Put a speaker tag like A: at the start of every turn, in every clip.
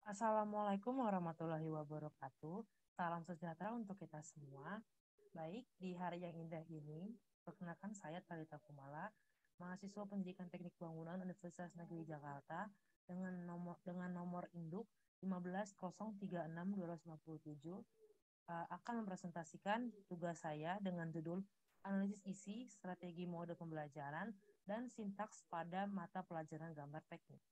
A: Assalamualaikum warahmatullahi wabarakatuh. Salam sejahtera untuk kita semua. Baik, di hari yang indah ini, perkenalkan saya Talita Kumala, mahasiswa Pendidikan Teknik Bangunan Universitas Negeri Jakarta dengan nomor induk 15036257 akan mempresentasikan tugas saya dengan judul analisis isi, strategi mode pembelajaran, dan sintaks pada mata pelajaran gambar teknik.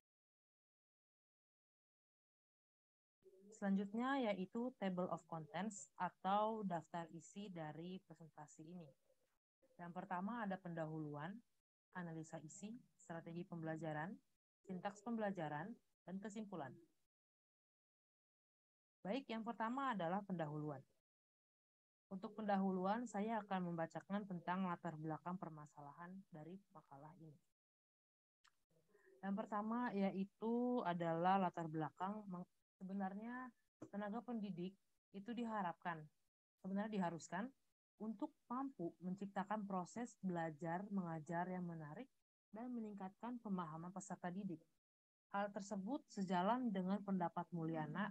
A: Selanjutnya yaitu table of contents atau daftar isi dari presentasi ini. Yang pertama ada pendahuluan, analisa isi, strategi pembelajaran, sintaks pembelajaran, dan kesimpulan. Baik, yang pertama adalah pendahuluan. Untuk pendahuluan, saya akan membacakan tentang latar belakang permasalahan dari makalah ini. Yang pertama yaitu adalah latar belakang. Sebenarnya tenaga pendidik itu sebenarnya diharuskan untuk mampu menciptakan proses belajar mengajar yang menarik dan meningkatkan pemahaman peserta didik. Hal tersebut sejalan dengan pendapat Mulyana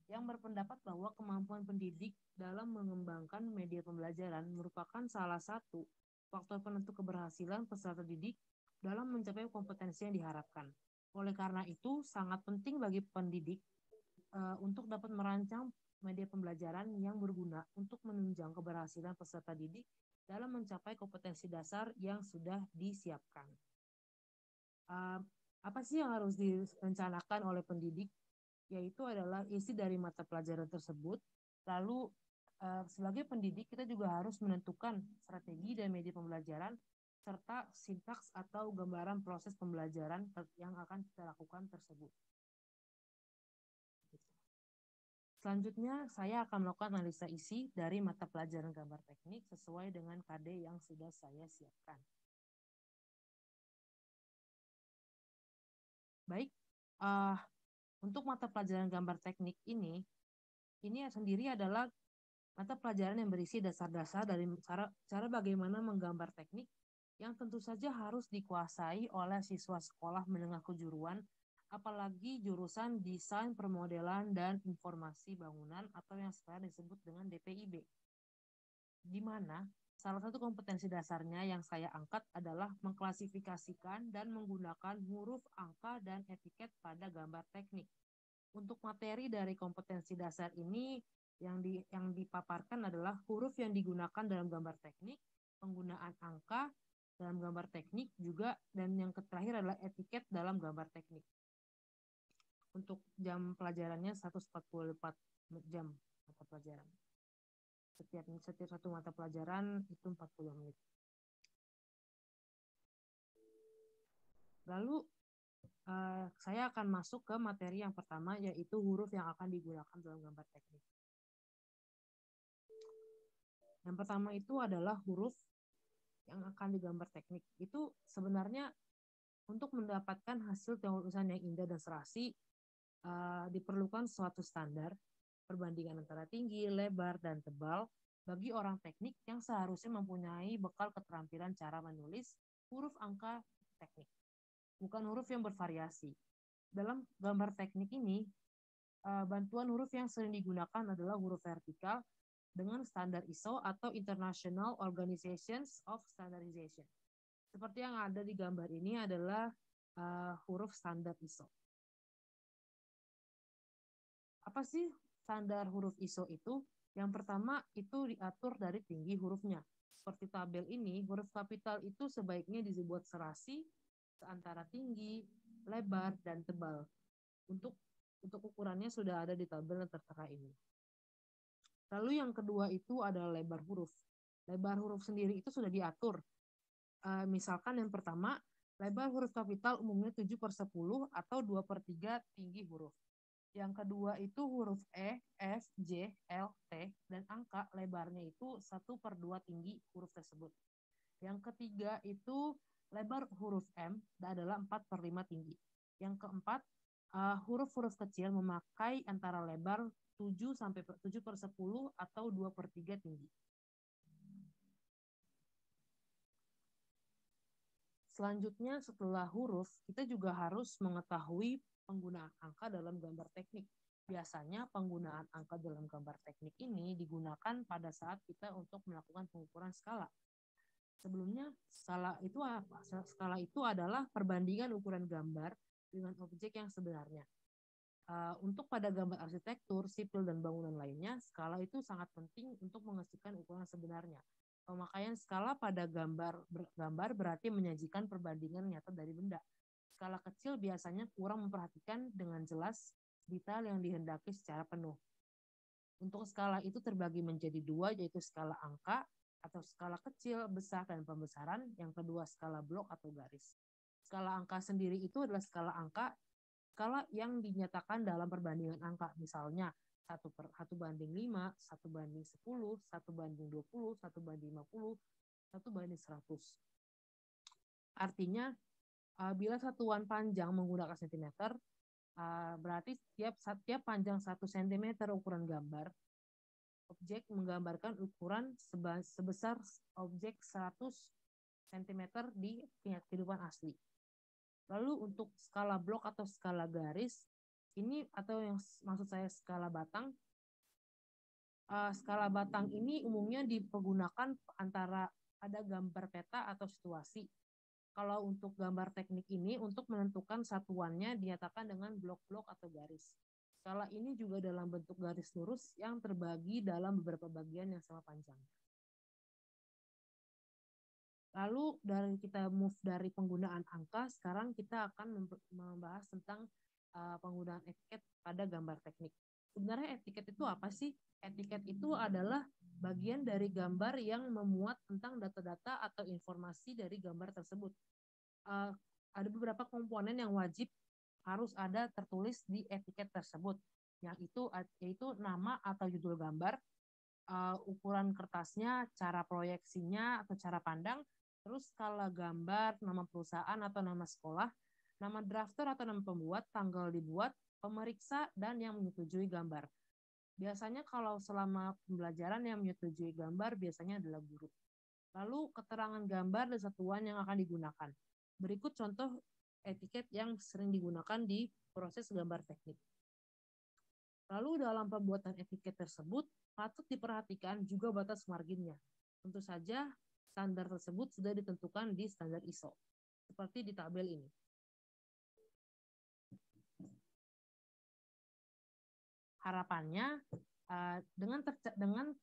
A: yang berpendapat bahwa kemampuan pendidik dalam mengembangkan media pembelajaran merupakan salah satu faktor penentu keberhasilan peserta didik dalam mencapai kompetensi yang diharapkan. Oleh karena itu, sangat penting bagi pendidik untuk dapat merancang media pembelajaran yang berguna untuk menunjang keberhasilan peserta didik dalam mencapai kompetensi dasar yang sudah disiapkan. Uh, Apa sih yang harus direncanakan oleh pendidik? Yaitu adalah isi dari mata pelajaran tersebut. Lalu sebagai pendidik kita juga harus menentukan strategi dan media pembelajaran serta sintaks atau gambaran proses pembelajaran yang akan kita lakukan tersebut. Selanjutnya, saya akan melakukan analisa isi dari mata pelajaran gambar teknik sesuai dengan KD yang sudah saya siapkan. Baik, untuk mata pelajaran gambar teknik ini sendiri adalah mata pelajaran yang berisi dasar-dasar dari cara bagaimana menggambar teknik yang tentu saja harus dikuasai oleh siswa sekolah menengah kejuruan, apalagi jurusan desain permodelan dan informasi bangunan atau yang sekarang disebut dengan DPIB. Di mana salah satu kompetensi dasarnya yang saya angkat adalah mengklasifikasikan dan menggunakan huruf, angka, dan etiket pada gambar teknik. Untuk materi dari kompetensi dasar ini yang dipaparkan adalah huruf yang digunakan dalam gambar teknik, penggunaan angka dalam gambar teknik juga, dan yang terakhir adalah etiket dalam gambar teknik. Untuk jam pelajarannya 144 jam mata pelajaran. Setiap satu mata pelajaran itu 40 menit. Lalu saya akan masuk ke materi yang pertama, yaitu huruf yang akan digunakan dalam gambar teknik. Yang pertama itu adalah huruf yang akan digambar teknik. Itu sebenarnya untuk mendapatkan hasil tulisan yang indah dan serasi diperlukan suatu standar perbandingan antara tinggi, lebar, dan tebal bagi orang teknik yang seharusnya mempunyai bekal keterampilan cara menulis huruf angka teknik, bukan huruf yang bervariasi. Dalam gambar teknik ini, bantuan huruf yang sering digunakan adalah huruf vertikal dengan standar ISO atau International Organizations of Standardization. Seperti yang ada di gambar ini adalah huruf standar ISO. Apa sih standar huruf ISO itu? Yang pertama itu diatur dari tinggi hurufnya. Seperti tabel ini, huruf kapital itu sebaiknya dibuat serasi antara tinggi, lebar, dan tebal. Untuk ukurannya sudah ada di tabel yang tertera ini. Lalu yang kedua itu adalah lebar huruf. Lebar huruf sendiri itu sudah diatur. Misalkan yang pertama, lebar huruf kapital umumnya 7/10 atau 2/3 tinggi huruf. Yang kedua itu huruf E, F, J, L, T, dan angka lebarnya itu 1/2 tinggi huruf tersebut. Yang ketiga itu lebar huruf M adalah 4/5 tinggi. Yang keempat, huruf-huruf kecil memakai antara lebar 7/10 atau 2/3 tinggi. Selanjutnya setelah huruf, kita juga harus mengetahui penggunaan angka dalam gambar teknik. Biasanya penggunaan angka dalam gambar teknik ini digunakan pada saat kita untuk melakukan pengukuran skala. Sebelumnya, skala itu apa? Skala itu adalah perbandingan ukuran gambar dengan objek yang sebenarnya. Untuk pada gambar arsitektur, sipil, dan bangunan lainnya, skala itu sangat penting untuk menghasilkan ukuran sebenarnya. Pemakaian skala pada gambar berarti menyajikan perbandingan nyata dari benda. Skala kecil biasanya kurang memperhatikan dengan jelas detail yang dihendaki secara penuh. Untuk skala itu terbagi menjadi dua, yaitu skala angka atau skala kecil, besar, dan pembesaran. Yang kedua skala blok atau garis. Skala angka sendiri itu adalah skala yang dinyatakan dalam perbandingan angka. Misalnya 1/5, 1/10, 1/20, 1/50, 1/100. Artinya, bila satuan panjang menggunakan sentimeter, berarti tiap panjang 1 cm ukuran gambar, objek menggambarkan ukuran sebesar objek 100 cm di kehidupan asli. Lalu untuk skala blok atau skala garis, ini atau yang maksud saya skala batang, skala batang ini umumnya dipergunakan antara ada gambar peta atau situasi. Kalau untuk gambar teknik ini, untuk menentukan satuannya dinyatakan dengan blok-blok atau garis. Skala ini juga dalam bentuk garis lurus yang terbagi dalam beberapa bagian yang sama panjang. Lalu kita move dari penggunaan angka, sekarang kita akan membahas tentang penggunaan etiket pada gambar teknik. Sebenarnya etiket itu apa sih? Etiket itu adalah bagian dari gambar yang memuat tentang data-data atau informasi dari gambar tersebut. Ada beberapa komponen yang wajib harus ada tertulis di etiket tersebut, yaitu nama atau judul gambar, ukuran kertasnya, cara proyeksinya atau cara pandang, terus skala gambar, nama perusahaan atau nama sekolah, nama drafter atau nama pembuat, tanggal dibuat, pemeriksa, dan yang menyetujui gambar. Biasanya kalau selama pembelajaran yang menyetujui gambar biasanya adalah guru. Lalu keterangan gambar dan satuan yang akan digunakan. Berikut contoh etiket yang sering digunakan di proses gambar teknik. Lalu dalam pembuatan etiket tersebut patut diperhatikan juga batas marginnya. Tentu saja standar tersebut sudah ditentukan di standar ISO, seperti di tabel ini. Harapannya, dengan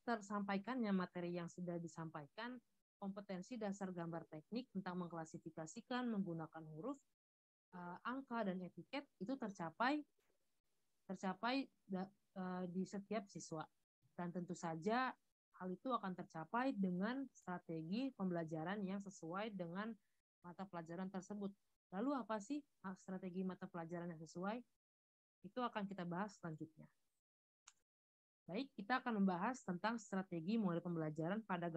A: tersampaikannya materi yang sudah disampaikan, kompetensi dasar gambar teknik tentang mengklasifikasikan menggunakan huruf, angka, dan etiket itu tercapai di setiap siswa. Dan tentu saja hal itu akan tercapai dengan strategi pembelajaran yang sesuai dengan mata pelajaran tersebut. Lalu apa sih strategi mata pelajaran yang sesuai? Itu akan kita bahas selanjutnya. Baik, kita akan membahas tentang strategi model pembelajaran pada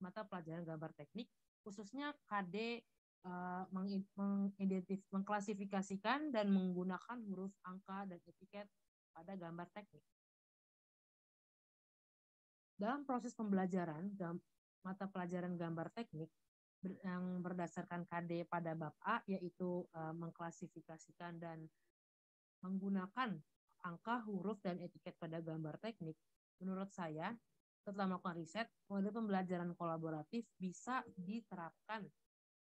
A: mata pelajaran gambar teknik, khususnya KD mengklasifikasikan dan menggunakan huruf, angka, dan etiket pada gambar teknik. Dalam proses pembelajaran mata pelajaran gambar teknik yang berdasarkan KD pada bab A, yaitu mengklasifikasikan dan menggunakan angka, huruf, dan etiket pada gambar teknik, menurut saya, setelah melakukan riset, model pembelajaran kolaboratif bisa diterapkan.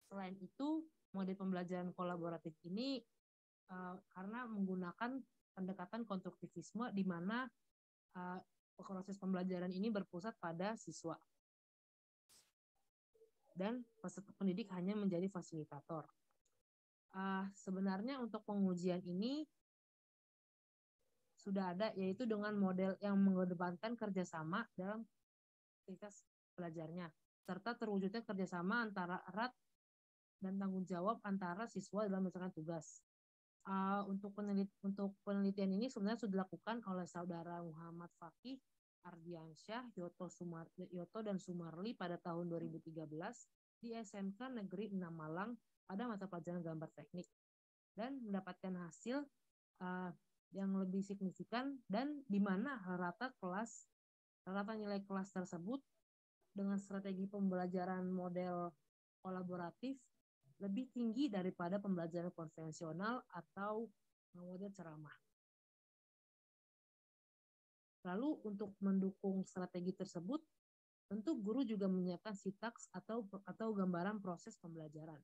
A: Selain itu, model pembelajaran kolaboratif ini karena menggunakan pendekatan konstruktivisme di mana proses pembelajaran ini berpusat pada siswa dan peserta pendidik hanya menjadi fasilitator. Sebenarnya untuk pengujian ini sudah ada, yaitu dengan model yang mengedepankan kerjasama dalam aktivitas belajarnya, serta terwujudnya kerjasama antara erat dan tanggung jawab antara siswa dalam mengerjakan tugas. Untuk penelitian ini sebenarnya sudah dilakukan oleh saudara Muhammad Fakih Ardiansyah, Yoto dan Sumarli pada tahun 2013 di SMK Negeri 6 Malang pada mata pelajaran gambar teknik, dan mendapatkan hasil yang lebih signifikan, dan di mana rata nilai kelas tersebut dengan strategi pembelajaran model kolaboratif lebih tinggi daripada pembelajaran konvensional atau model ceramah. Lalu untuk mendukung strategi tersebut, tentu guru juga menyiapkan sintaks atau gambaran proses pembelajaran.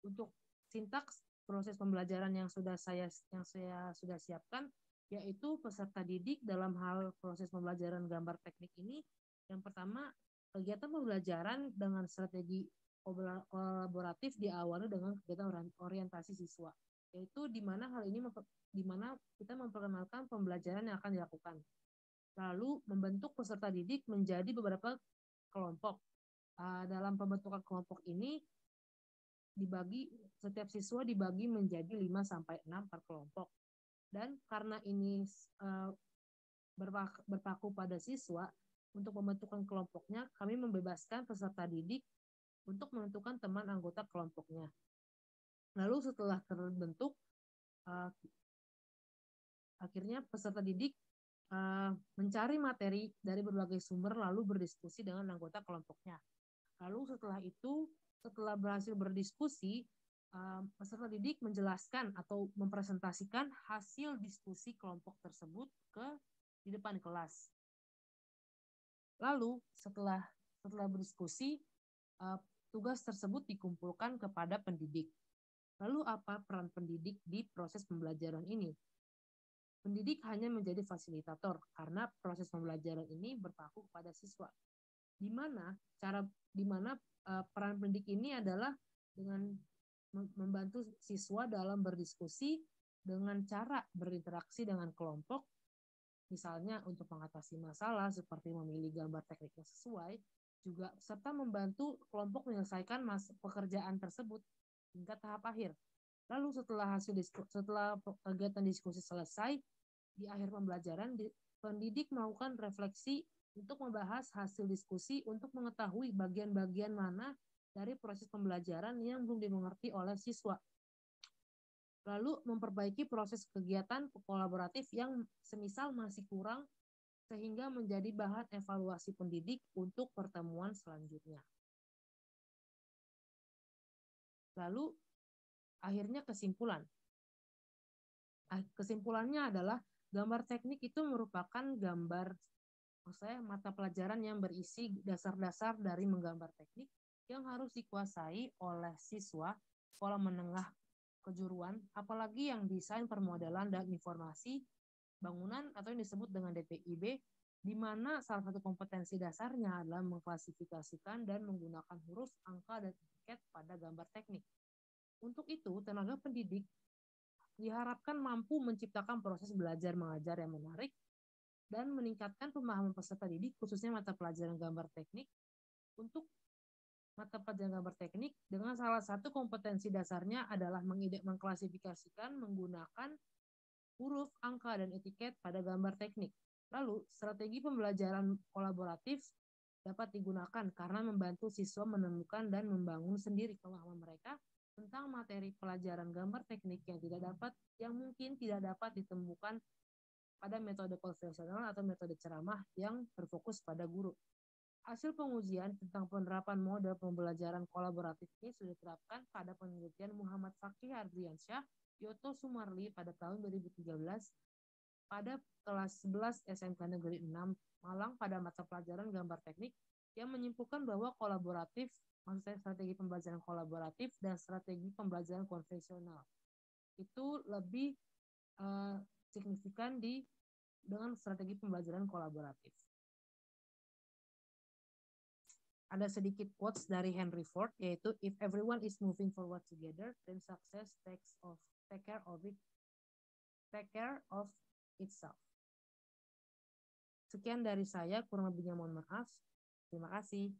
A: Untuk sintaks proses pembelajaran yang saya sudah siapkan, yaitu peserta didik dalam hal proses pembelajaran gambar teknik ini. Yang pertama, kegiatan pembelajaran dengan strategi kolaboratif diawali dengan kegiatan orientasi siswa, yaitu di mana hal ini di mana kita memperkenalkan pembelajaran yang akan dilakukan. Lalu membentuk peserta didik menjadi beberapa kelompok. Dalam pembentukan kelompok ini setiap siswa dibagi menjadi 5-6 per kelompok. Dan karena ini berpaku pada siswa, untuk pembentukan kelompoknya kami membebaskan peserta didik untuk menentukan teman anggota kelompoknya. Lalu setelah terbentuk, akhirnya peserta didik mencari materi dari berbagai sumber lalu berdiskusi dengan anggota kelompoknya. Lalu setelah itu, setelah berhasil berdiskusi, peserta didik menjelaskan atau mempresentasikan hasil diskusi kelompok tersebut di depan kelas. Lalu setelah berdiskusi, tugas tersebut dikumpulkan kepada pendidik. Lalu apa peran pendidik di proses pembelajaran ini? Pendidik hanya menjadi fasilitator karena proses pembelajaran ini berpaku pada siswa. Di mana peran pendidik ini adalah dengan membantu siswa dalam berdiskusi dengan cara berinteraksi dengan kelompok, misalnya untuk mengatasi masalah seperti memilih gambar teknik yang sesuai, juga serta membantu kelompok menyelesaikan pekerjaan tersebut hingga tahap akhir. Lalu setelah kegiatan diskusi selesai, di akhir pembelajaran, pendidik melakukan refleksi untuk membahas hasil diskusi untuk mengetahui bagian-bagian mana dari proses pembelajaran yang belum dimengerti oleh siswa. Lalu memperbaiki proses kegiatan kolaboratif yang semisal masih kurang sehingga menjadi bahan evaluasi pendidik untuk pertemuan selanjutnya. Lalu akhirnya kesimpulan. Kesimpulannya adalah gambar teknik itu merupakan mata pelajaran yang berisi dasar-dasar dari menggambar teknik yang harus dikuasai oleh siswa sekolah menengah kejuruan, apalagi yang desain permodelan dan informasi bangunan atau yang disebut dengan DPIB, di mana salah satu kompetensi dasarnya adalah mengklasifikasikan dan menggunakan huruf, angka, dan etiket pada gambar teknik. Untuk itu, tenaga pendidik diharapkan mampu menciptakan proses belajar mengajar yang menarik dan meningkatkan pemahaman peserta didik, khususnya mata pelajaran gambar teknik. Untuk mata pelajaran gambar teknik, dengan salah satu kompetensi dasarnya adalah mengklasifikasikan menggunakan huruf, angka, dan etiket pada gambar teknik. Lalu, strategi pembelajaran kolaboratif dapat digunakan karena membantu siswa menemukan dan membangun sendiri pemahaman mereka tentang materi pelajaran gambar teknik yang mungkin tidak dapat ditemukan pada metode konvensional atau metode ceramah yang berfokus pada guru. Hasil pengujian tentang penerapan model pembelajaran kolaboratif ini sudah diterapkan pada penelitian Muhammad Fakih Ardriansyah, Yoto Sumarli pada tahun 2013 pada kelas 11 SMK Negeri 6 Malang pada mata pelajaran gambar teknik yang menyimpulkan bahwa strategi pembelajaran kolaboratif dan strategi pembelajaran konvensional itu lebih signifikan dengan strategi pembelajaran kolaboratif. Ada sedikit quotes dari Henry Ford, yaitu if everyone is moving forward together, then success take care of itself. Sekian dari saya, kurang lebihnya mohon maaf. Terima kasih.